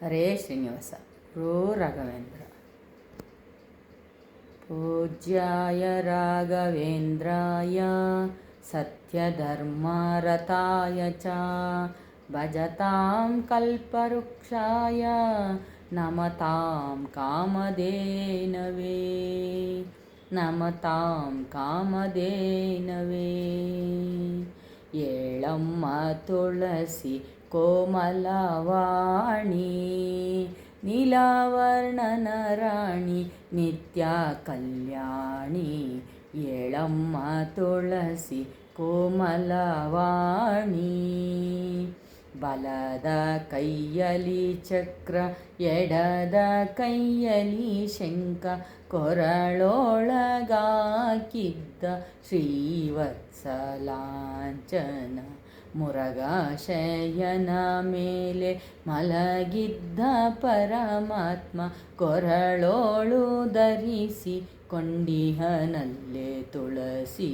ಹರೇ Srinivasa rho Raghavendra ಪೂಜ್ಯಾಯ ರಾಘವೇಂದ್ರಾಯ ಸತ್ಯಧರ್ಮರತಾಯ ಚ ಭಜತಾಂ ಕಲ್ಪವೃಕ್ಷಾಯ ನಮತಾಂ ಕಾಮಧೇನವೇ ನಮತಾಂ ಕಾಮಧೇನವೇ ಏಳಮ್ಮ ತುಳಸಿ ಕೋಮಲವಾಣಿ ನೀಲಾವರ್ಣನ ರಾಣಿ ನಿತ್ಯ ಕಲ್ಯಾಣಿ ಏಳಮ್ಮ ತುಳಸಿ ಕೋಮಲವಾಣಿ ಬಲದ ಕೈಯಲಿ ಚಕ್ರ ಎಡದ ಕೈಯಲಿ ಶಂಖ ಕೊರಳೊಳಗಾಕಿದ್ದ ಶ್ರೀವತ್ಸಲಾಂಚನ ಮುರಘಾಶಯನ ಮೇಲೆ ಮಲಗಿದ್ದ ಪರಮಾತ್ಮ ಕೊರಳೋಳು ಧರಿಸಿ ಕೊಂಡಿಹನಲ್ಲೇ ತುಳಸಿ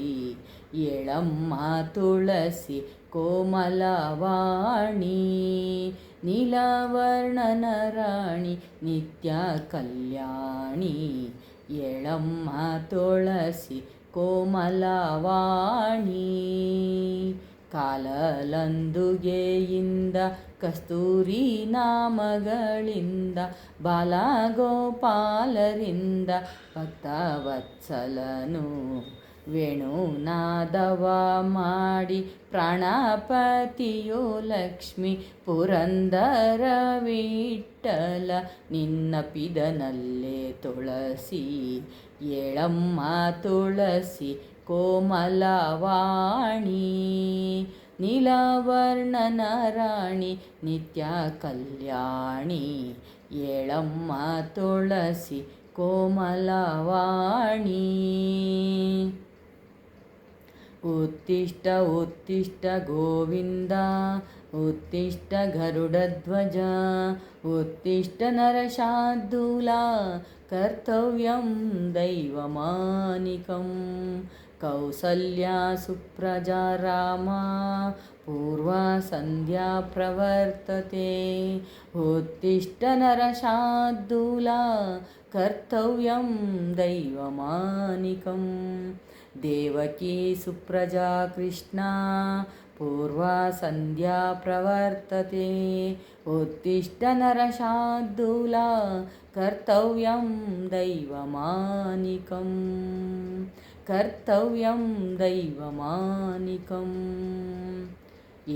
ಏಳಮ್ಮ ತುಳಸಿ ಕೋಮಲವಾಣಿ ನೀಲವರ್ಣನ ರಾಣಿ ನಿತ್ಯ ಕಲ್ಯಾಣಿ ಏಳಮ್ಮ ತುಳಸಿ ಕೋಮಲವಾಣಿ ಕಾಲಲಂದುಗೆಯಿಂದ ಕಸ್ತೂರಿ ನಾಮಗಳಿಂದ ಬಾಲಗೋಪಾಲರಿಂದ ಭಕ್ತವತ್ಸಲನು ವೇಣುನಾದವ ಮಾಡಿ ಪ್ರಾಣಪತಿಯೋ ಲಕ್ಷ್ಮಿ ಪುರಂದರ ವಿಠ್ಠಲ ನಿನ್ನಪಿದನಲ್ಲೇ ತುಳಸಿ ಏಳಮ್ಮ ತುಳಸಿ ಕೋಮಲವಾಣಿ ನೀಲವರ್ಣನ ರಾಣಿ ನಿತ್ಯ ಕಲ್ಯಾಣಿ ಏಳಮ್ಮ ತುಳಸಿ ಕೋಮಲವಾಣಿ ಉತ್ತಿಷ್ಟ ಉತ್ತಿಷ್ಟ ಗೋವಿಂದ ಉತ್ತಿಷ್ಟ ಗರುಡಧ್ವಜ ಉತ್ತಿಷ್ಟ ನರಶಾರ್ದೂಲ ಕರ್ತವ್ಯಂ ದೈವಮಾನಿಕಂ ಕೌಸಲ್ಯಾ ಸುಪ್ರಜಾ ರಾಮ ಪೂರ್ವಾ ಸಂಧ್ಯಾ ಪ್ರವರ್ತತೆ ಉತ್ತಿಷ್ಟ ನರಶಾರ್ದೂಲ ಕರ್ತವ್ಯಂ ದೈವಮಾನಿಕಂ ದೇವಕೀ ಸುಪ್ರಜಾ ಕೃಷ್ಣ ಪೂರ್ವಾ ಸಂಧ್ಯಾ ಪ್ರವರ್ತತೆ ಉತ್ತಿಷ್ಟ ನರಶಾರ್ದೂಲ ಕರ್ತವ್ಯಂ ದೈವಮಾನಿಕಂ ಕರ್ತವ್ಯಂ ದೈವಮಾನಿಕಂ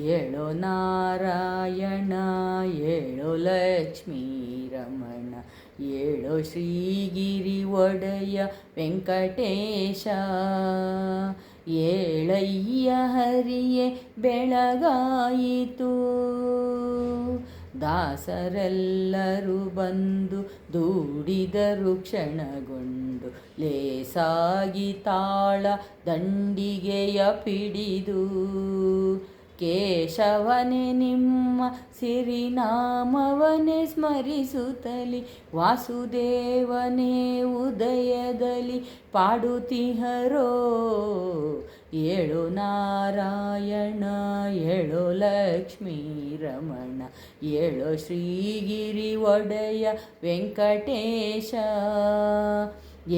ಏಳೋ ನಾರಾಯಣ ಏಳೋ ಲಕ್ಷ್ಮೀ ರಮಣ ಏಳೋ ಶ್ರೀಗಿರಿ ಒಡೆಯ ವೆಂಕಟೇಶ ಏಳಯ್ಯ ಹರಿಯೇ ಬೆಳಗಾಯಿತು ದಾಸರೆಲ್ಲರೂ ಬಂದು ದೂಡಿದರು ಕ್ಷಣಗೊಂಡು ಲೇಸಾಗಿ ತಾಳ ದಂಡಿಗೆಯ ಪಿಡಿದು ಕೇಶವನೇ ನಿಮ್ಮ ಸಿರಿನಾಮವನೇ ಸ್ಮರಿಸುತ್ತಲಿ ವಾಸುದೇವನೇ ಉದಯದಲ್ಲಿ ಪಾಡುತ್ತಿಹರೋ ಏಳು ನಾರಾಯಣ ಏಳು ಲಕ್ಷ್ಮೀ ರಮಣ ಏಳು ಶ್ರೀಗಿರಿ ಒಡೆಯ ವೆಂಕಟೇಶ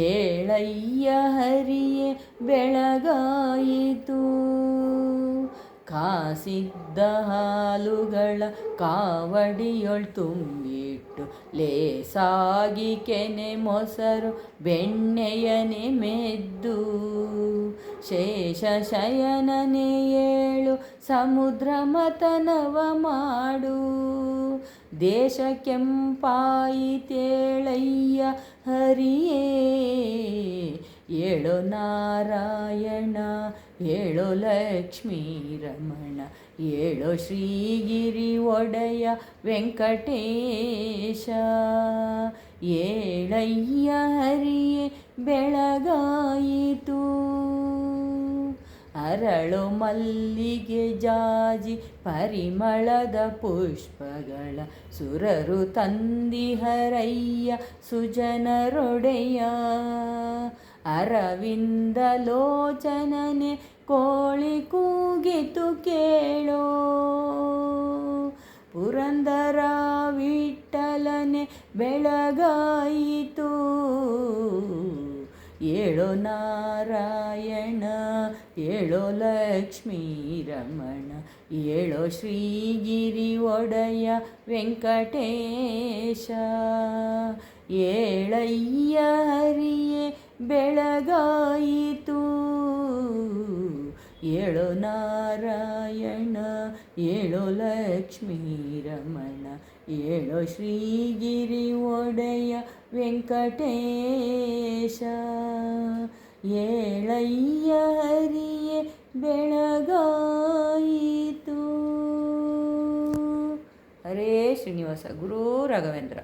ಏಳಯ್ಯ ಹರಿಯೇ ಬೆಳಗಾಯಿತು ಕಾಸಿದ್ದ ಹಾಲುಗಳ ಕಾವಡಿಯೊಳ್ ತುಂಬಿಟ್ಟು ಲೇಸಾಗಿ ಕೆನೆ ಮೊಸರು ಬೆಣ್ಣೆಯನೆ ಮೆದ್ದು ಶೇಷ ಶಯನನೇ ಏಳು ಸಮುದ್ರ ಮತನವ ಮಾಡು ದೇಶ ಕೆಂಪಾಯಿತೇಳಯ್ಯ ಹರಿಯೇ ಏಳು ನಾರಾಯಣ ಏಳು ಲಕ್ಷ್ಮೀ ರಮಣ ಏಳು ಶ್ರೀಗಿರಿ ಒಡೆಯ ವೆಂಕಟೇಶ ಏಳಯ್ಯ ಹರಿಯೇ ಬೆಳಗಾಯಿತು ಅರಳು ಮಲ್ಲಿಗೆ ಜಾಜಿ ಪರಿಮಳದ ಪುಷ್ಪಗಳ ಸುರರು ತಂದಿಹರಯ್ಯ ಸುಜನರೊಡೆಯ ಅರವಿಂದ ಲೋಚನನೆ ಕೋಳಿ ಕೂಗಿತು ಕೇಳೋ ಪುರಂದರ ವಿಠ್ಠಲ ವಿಠಲನೆ ಬೆಳಗಾಯಿತು. ಏಳೋ ನಾರಾಯಣ ಏಳೋ ಲಕ್ಷ್ಮೀ ರಮಣ, ಏಳೋ ಶ್ರೀಗಿರಿ ಒಡೆಯ ವೆಂಕಟೇಶ. ಏಳಯ್ಯ ಹರಿಯೇ ಬೆಳಗಾಯಿತು. ಏಳೋ ನಾರಾಯಣ ಏಳೋ ಲಕ್ಷ್ಮೀ ರಮಣ, ಏಳೋ ಶ್ರೀಗಿರಿ ಒಡೆಯ ವೆಂಕಟೇಶ. ಏಳಯ್ಯ ಹರಿಯೇ ಬೆಳಗಾಯಿತು. ಹರೇ ಶ್ರೀನಿವಾಸ. ಗುರು ರಾಘವೇಂದ್ರ.